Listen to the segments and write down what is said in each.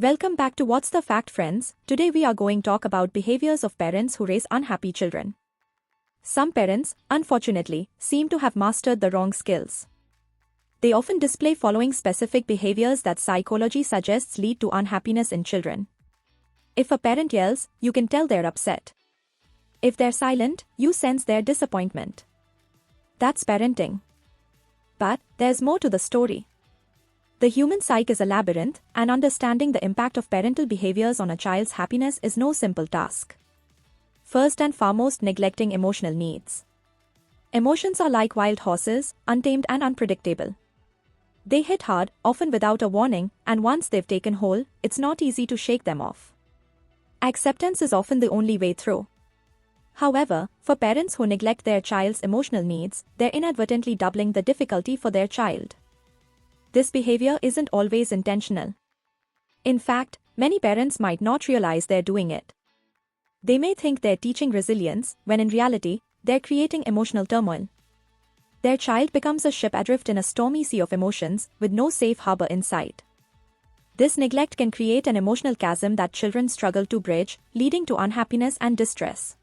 Welcome back to What's the Fact, friends. Today we are going to talk about behaviors of parents who raise unhappy children. Some parents, unfortunately, seem to have mastered the wrong skills. They often display following specific behaviors that psychology suggests lead to unhappiness in children. If a parent yells, you can tell they're upset. If they're silent, you sense their disappointment. That's parenting. But there's more to the story. The human psyche is a labyrinth, and understanding the impact of parental behaviors on a child's happiness is no simple task. First and foremost, neglecting emotional needs. Emotions are like wild horses, untamed and unpredictable. They hit hard, often without a warning, and once they've taken hold, it's not easy to shake them off. Acceptance is often the only way through. However, for parents who neglect their child's emotional needs, they're inadvertently doubling the difficulty for their child. This behavior isn't always intentional. In fact, many parents might not realize they're doing it. They may think they're teaching resilience, when in reality, they're creating emotional turmoil. Their child becomes a ship adrift in a stormy sea of emotions, with no safe harbor in sight. This neglect can create an emotional chasm that children struggle to bridge, leading to unhappiness and distress.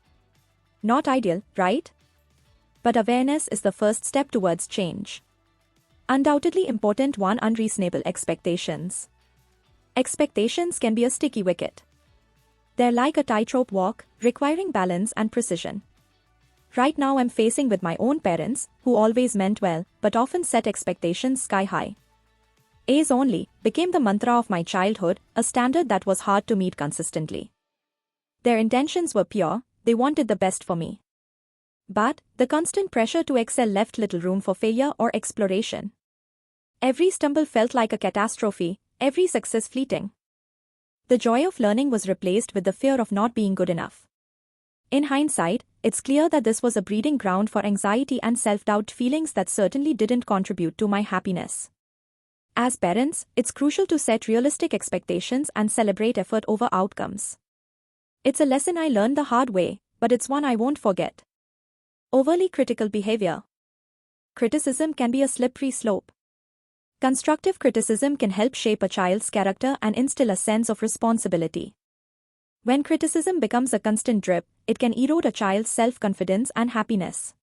Not ideal, right? But awareness is the first step towards change. Undoubtedly important one: unreasonable expectations. Expectations can be a sticky wicket. They're like a tightrope walk, requiring balance and precision. Right now I'm facing with my own parents, who always meant well, but often set expectations sky high. A's only became the mantra of my childhood, a standard that was hard to meet consistently. Their intentions were pure, they wanted the best for me. But the constant pressure to excel left little room for failure or exploration. Every stumble felt like a catastrophe, every success fleeting. The joy of learning was replaced with the fear of not being good enough. In hindsight, it's clear that this was a breeding ground for anxiety and self-doubt, feelings that certainly didn't contribute to my happiness. As parents, it's crucial to set realistic expectations and celebrate effort over outcomes. It's a lesson I learned the hard way, but it's one I won't forget. Overly critical behavior. Criticism can be a slippery slope. Constructive criticism can help shape a child's character and instill a sense of responsibility. When criticism becomes a constant drip, it can erode a child's self-confidence and happiness.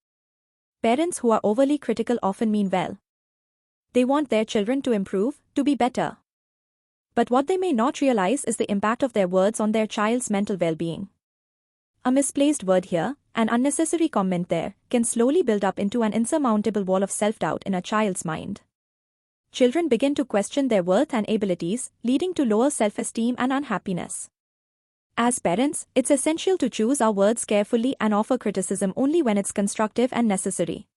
Parents who are overly critical often mean well. They want their children to improve, to be better. But what they may not realize is the impact of their words on their child's mental well-being. A misplaced word here, an unnecessary comment there, can slowly build up into an insurmountable wall of self-doubt in a child's mind. Children begin to question their worth and abilities, leading to lower self-esteem and unhappiness. As parents, it's essential to choose our words carefully and offer criticism only when it's constructive and necessary.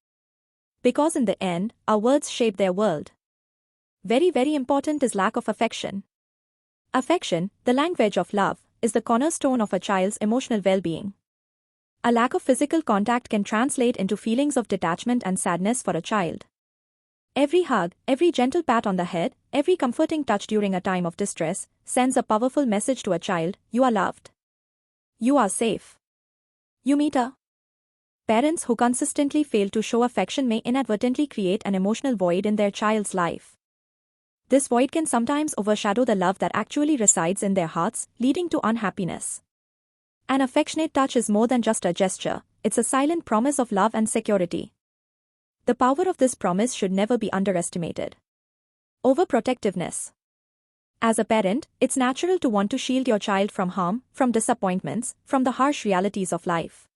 Because in the end, our words shape their world. Very important is lack of affection. Affection, the language of love, is the cornerstone of a child's emotional well-being. A lack of physical contact can translate into feelings of detachment and sadness for a child. Every hug, every gentle pat on the head, every comforting touch during a time of distress, sends a powerful message to a child: you are loved. You are safe. You matter. Parents who consistently fail to show affection may inadvertently create an emotional void in their child's life. This void can sometimes overshadow the love that actually resides in their hearts, leading to unhappiness. An affectionate touch is more than just a gesture, it's a silent promise of love and security. The power of this promise should never be underestimated. Overprotectiveness. As a parent, it's natural to want to shield your child from harm, from disappointments, from the harsh realities of life.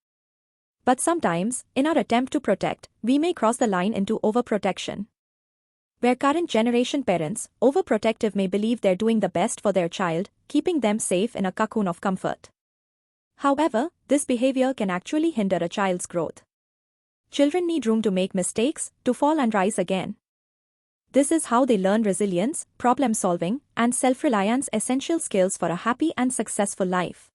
But sometimes, in our attempt to protect, we may cross the line into overprotection. Where current generation parents, overprotective, may believe they're doing the best for their child, keeping them safe in a cocoon of comfort. However, this behavior can actually hinder a child's growth. Children need room to make mistakes, to fall and rise again. This is how they learn resilience, problem-solving, and self-reliance, essential skills for a happy and successful life.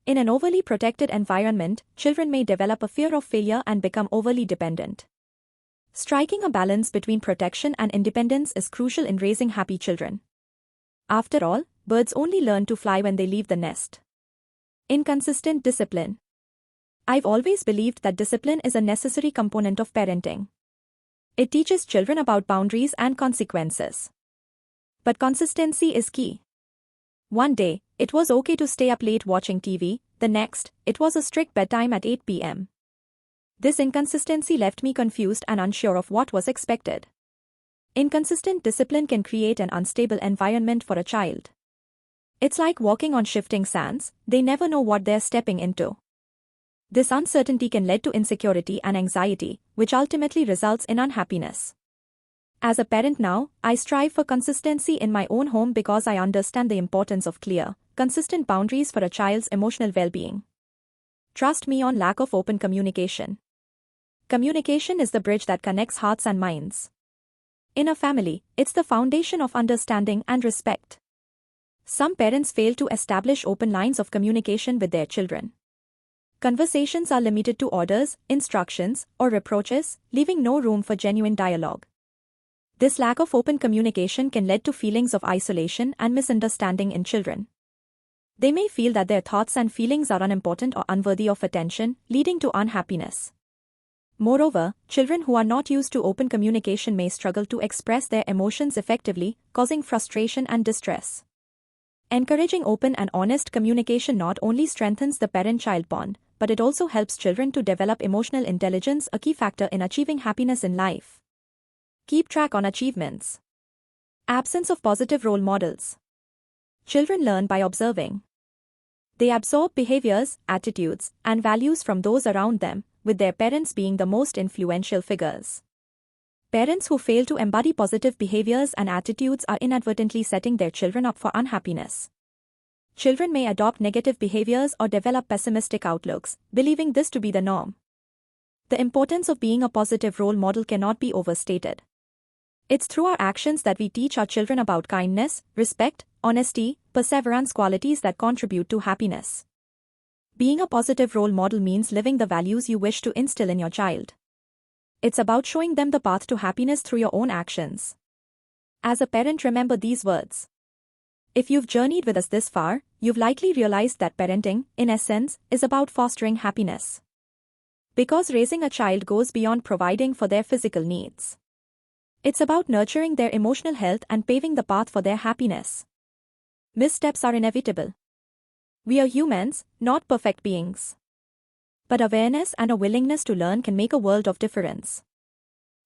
In an overly protected environment, children may develop a fear of failure and become overly dependent. Striking a balance between protection and independence is crucial in raising happy children. After all, birds only learn to fly when they leave the nest. Inconsistent discipline. I've always believed that discipline is a necessary component of parenting. It teaches children about boundaries and consequences. But consistency is key. One day, it was okay to stay up late watching TV, the next, it was a strict bedtime at 8 p.m. This inconsistency left me confused and unsure of what was expected. Inconsistent discipline can create an unstable environment for a child. It's like walking on shifting sands, they never know what they're stepping into. This uncertainty can lead to insecurity and anxiety, which ultimately results in unhappiness. As a parent now, I strive for consistency in my own home because I understand the importance of clear, consistent boundaries for a child's emotional well-being. Trust me on lack of open communication. Communication is the bridge that connects hearts and minds. In a family, it's the foundation of understanding and respect. Some parents fail to establish open lines of communication with their children. Conversations are limited to orders, instructions, or reproaches, leaving no room for genuine dialogue. This lack of open communication can lead to feelings of isolation and misunderstanding in children. They may feel that their thoughts and feelings are unimportant or unworthy of attention, leading to unhappiness. Moreover, children who are not used to open communication may struggle to express their emotions effectively, causing frustration and distress. Encouraging open and honest communication not only strengthens the parent-child bond, but it also helps children to develop emotional intelligence, a key factor in achieving happiness in life. Keep track on achievements. Absence of positive role models. Children learn by observing. They absorb behaviors, attitudes, and values from those around them, with their parents being the most influential figures. Parents who fail to embody positive behaviors and attitudes are inadvertently setting their children up for unhappiness. Children may adopt negative behaviors or develop pessimistic outlooks, believing this to be the norm. The importance of being a positive role model cannot be overstated. It's through our actions that we teach our children about kindness, respect, honesty, perseverance, qualities that contribute to happiness. Being a positive role model means living the values you wish to instill in your child. It's about showing them the path to happiness through your own actions. As a parent, remember these words. If you've journeyed with us this far, you've likely realized that parenting, in essence, is about fostering happiness. Because raising a child goes beyond providing for their physical needs. It's about nurturing their emotional health and paving the path for their happiness. Missteps are inevitable. We are humans, not perfect beings. But awareness and a willingness to learn can make a world of difference.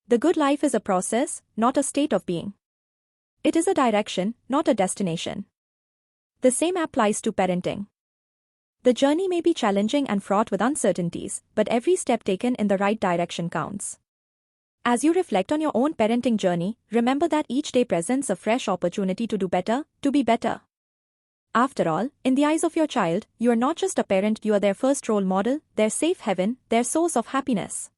The good life is a process, not a state of being. It is a direction, not a destination. The same applies to parenting. The journey may be challenging and fraught with uncertainties, but every step taken in the right direction counts. As you reflect on your own parenting journey, remember that each day presents a fresh opportunity to do better, to be better. After all, in the eyes of your child, you are not just a parent, you are their first role model, their safe haven, their source of happiness.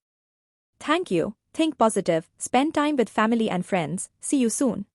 Thank you, think positive, spend time with family and friends, see you soon.